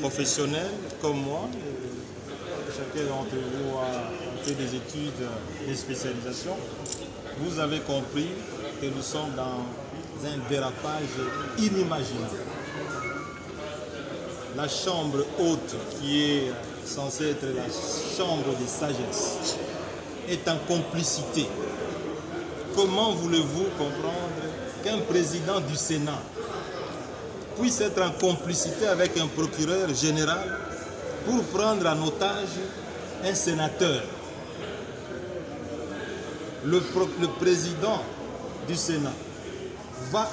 professionnels comme moi. Chacun d'entre vous a fait des études, des spécialisations. Vous avez compris que nous sommes dans un dérapage inimaginable. La chambre haute, qui est censée être la chambre de sagesse, est en complicité. Comment voulez-vous comprendre qu'un président du Sénat puisse être en complicité avec un procureur général pour prendre en otage un sénateur? Le président du Sénat va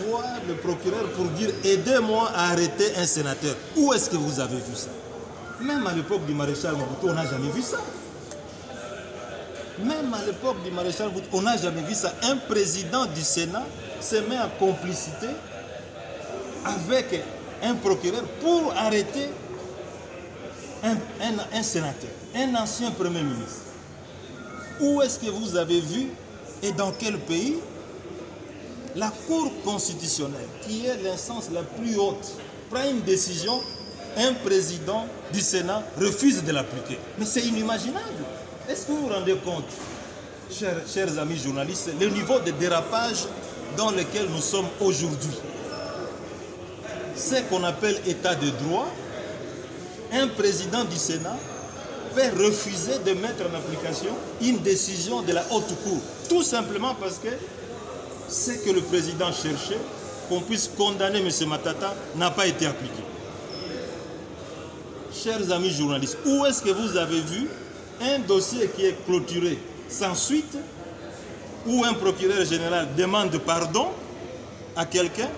voir le procureur pour dire « Aidez-moi à arrêter un sénateur ». Où est-ce que vous avez vu ça? Même à l'époque du maréchal Mobutu, on n'a jamais vu ça. Même à l'époque du maréchal Mobutu, on n'a jamais vu ça. Un président du Sénat se met en complicité avec un procureur pour arrêter un sénateur, un ancien premier ministre. Où est-ce que vous avez vu et dans quel pays la Cour constitutionnelle, qui est l'instance la plus haute, prend une décision, un président du Sénat refuse de l'appliquer? Mais c'est inimaginable. Est-ce que vous vous rendez compte, chers amis journalistes, le niveau de dérapage dans lequel nous sommes aujourd'hui? C'est qu'on appelle état de droit. Un président du Sénat peut refuser de mettre en application une décision de la haute cour, tout simplement parce que ce que le président cherchait, qu'on puisse condamner M. Matata, n'a pas été appliqué. Chers amis journalistes, où est-ce que vous avez vu un dossier qui est clôturé sans suite, où un procureur général demande pardon à quelqu'un,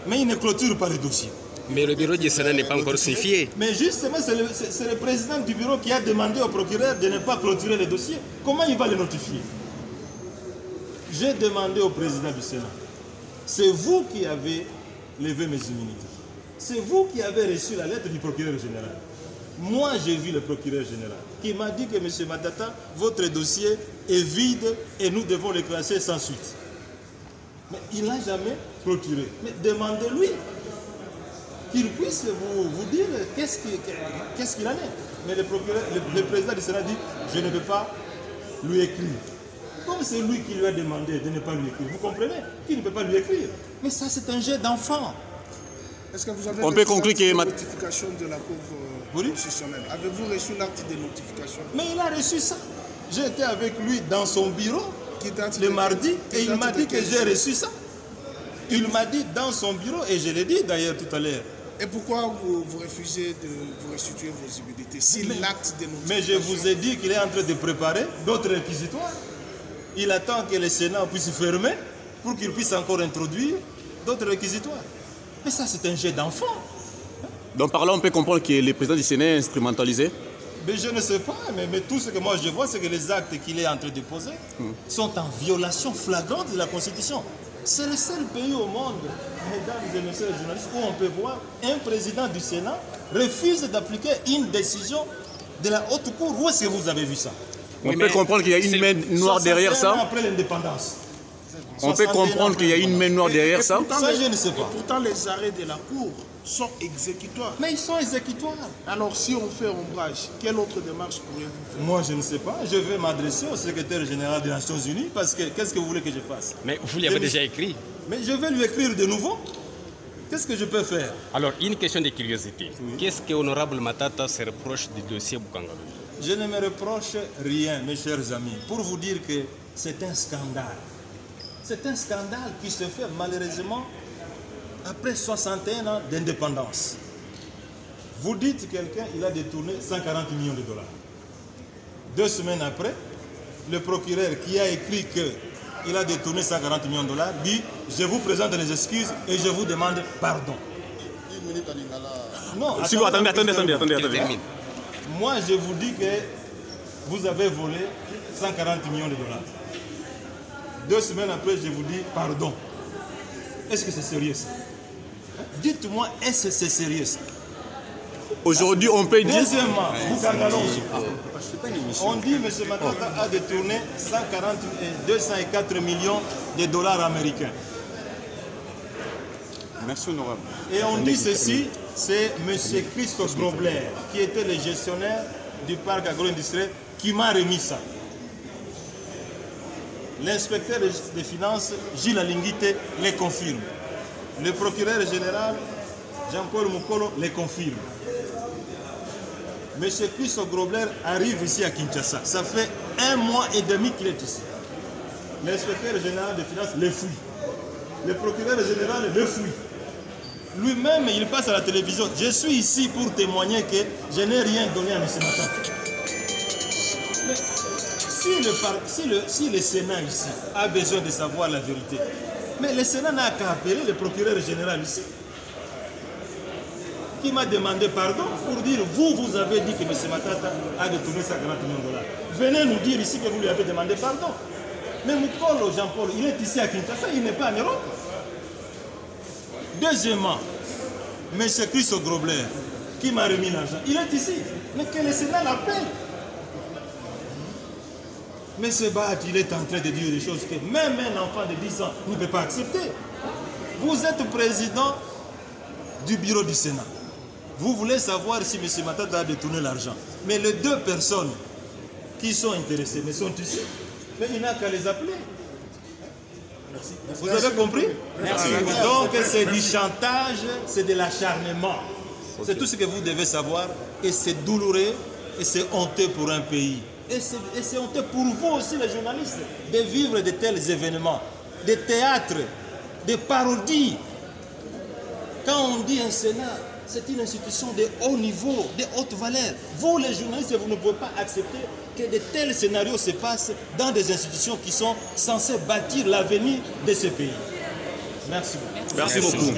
mais il ne clôture pas le dossier? Mais le bureau du Sénat n'est pas encore signifié. Mais justement, c'est le président du bureau qui a demandé au procureur de ne pas clôturer le dossier. Comment il va le notifier? J'ai demandé au président du Sénat, c'est vous qui avez levé mes immunités. C'est vous qui avez reçu la lettre du procureur général. Moi, j'ai vu le procureur général qui m'a dit que M. Matata, votre dossier est vide et nous devons le classer sans suite. Mais il n'a jamais clôturé. Mais demandez-lui qu'il puisse vous dire qu'est-ce qu'il en est. Mais le président du Sénat dit, je ne peux pas lui écrire. Comme c'est lui qui lui a demandé de ne pas lui écrire. Vous comprenez? Qu'il ne peut pas lui écrire. Mais ça, c'est un jeu d'enfant. Est-ce que vous avez On peut conclure qu'il y a une notification de la Cour constitutionnelle? Avez-vous reçu l'acte de notification? Mais il a reçu ça. J'étais avec lui dans son bureau le mardi et il m'a dit que j'ai reçu ça. Il m'a dit dans son bureau, et je l'ai dit d'ailleurs tout à l'heure. Et pourquoi vous refusez de vous restituer vos immunités si l'acte de notification... Mais je vous ai dit qu'il est en train de préparer d'autres réquisitoires. Il attend que le Sénat puisse fermer pour qu'il puisse encore introduire d'autres réquisitoires. Mais ça, c'est un jeu d'enfant. Donc par là, on peut comprendre que le président du Sénat est instrumentalisé? Mais je ne sais pas, mais tout ce que moi je vois, c'est que les actes qu'il est en train de poser sont en violation flagrante de la Constitution. C'est le seul pays au monde, mesdames et messieurs les journalistes, où on peut voir un président du Sénat refuse d'appliquer une décision de la haute cour. Où est-ce que vous avez vu ça? On peut comprendre qu'il y a une main noire derrière ça? Après l'indépendance. On peut comprendre qu'il y a une main noire derrière ça? Ça, je ne sais pas. Pourtant, les arrêts de la Cour sont exécutoires. Mais ils sont exécutoires. Alors, si on fait ombrage, quelle autre démarche pourriez-vous faire? Moi, je ne sais pas. Je vais m'adresser au secrétaire général des Nations Unies parce que qu'est-ce que vous voulez que je fasse? Mais vous l'avez déjà écrit. Mais je vais lui écrire de nouveau. Qu'est-ce que je peux faire? Alors, une question de curiosité. Oui. Qu'est-ce que Honorable Matata se reproche du dossier Boukangalou? Je ne me reproche rien, mes chers amis, pour vous dire que c'est un scandale. C'est un scandale qui se fait malheureusement après 61 ans d'indépendance. Vous dites quelqu'un, il a détourné 140 millions de dollars. 2 semaines après, le procureur qui a écrit qu'il a détourné 140 millions de dollars dit « Je vous présente les excuses et je vous demande pardon ». Non, si vous attendez. Moi, je vous dis que vous avez volé 140 millions de dollars. 2 semaines après, je vous dis pardon. Est-ce que c'est sérieux ça? Dites-moi, est-ce que c'est sérieux ça? Aujourd'hui, on peut dire... Deuxièmement, on dit que M. Matata a détourné 204 millions de dollars américains. Merci, honorable. Et on dit ceci, c'est M. Christophe Grobler, qui était le gestionnaire du parc agro-industriel, qui m'a remis ça. L'inspecteur des finances, Gilles Alinguite, les confirme. Le procureur général, Jean-Paul Moukolo, les confirme. M. Christophe Grobler arrive ici à Kinshasa. Ça fait 1 mois et demi qu'il est ici. L'inspecteur général des finances le fuit. Le procureur général le fuit. Lui-même, il passe à la télévision. Je suis ici pour témoigner que je n'ai rien donné à M. Matata. Mais si le Sénat ici a besoin de savoir la vérité, mais le Sénat n'a qu'à appeler le procureur général ici, qui m'a demandé pardon pour dire vous avez dit que M. Matata a détourné $40 millions. Venez nous dire ici que vous lui avez demandé pardon. Mais Moukolo, Jean-Paul, il est ici à Kinshasa, il n'est pas en Europe. Deuxièmement, M. Christophe Grobler, qui m'a remis l'argent, il est ici. Mais que le Sénat l'appelle. Mais ce Bat, il est en train de dire des choses que même un enfant de 10 ans ne peut pas accepter. Vous êtes président du bureau du Sénat. Vous voulez savoir si M. Matata a détourné l'argent. Mais les 2 personnes qui sont intéressées, mais sont ici. Mais il n'a qu'à les appeler. Merci. Vous avez compris? Merci. Donc c'est du chantage, c'est de l'acharnement. C'est tout ce que vous devez savoir. Et c'est douloureux et c'est honteux pour un pays. Et c'est honteux pour vous aussi, les journalistes, de vivre de tels événements, des théâtres, des parodies. Quand on dit un Sénat, c'est une institution de haut niveau, de haute valeur. Vous, les journalistes, vous ne pouvez pas accepter que de tels scénarios se passent dans des institutions qui sont censées bâtir l'avenir de ce pays. Merci beaucoup. Merci beaucoup.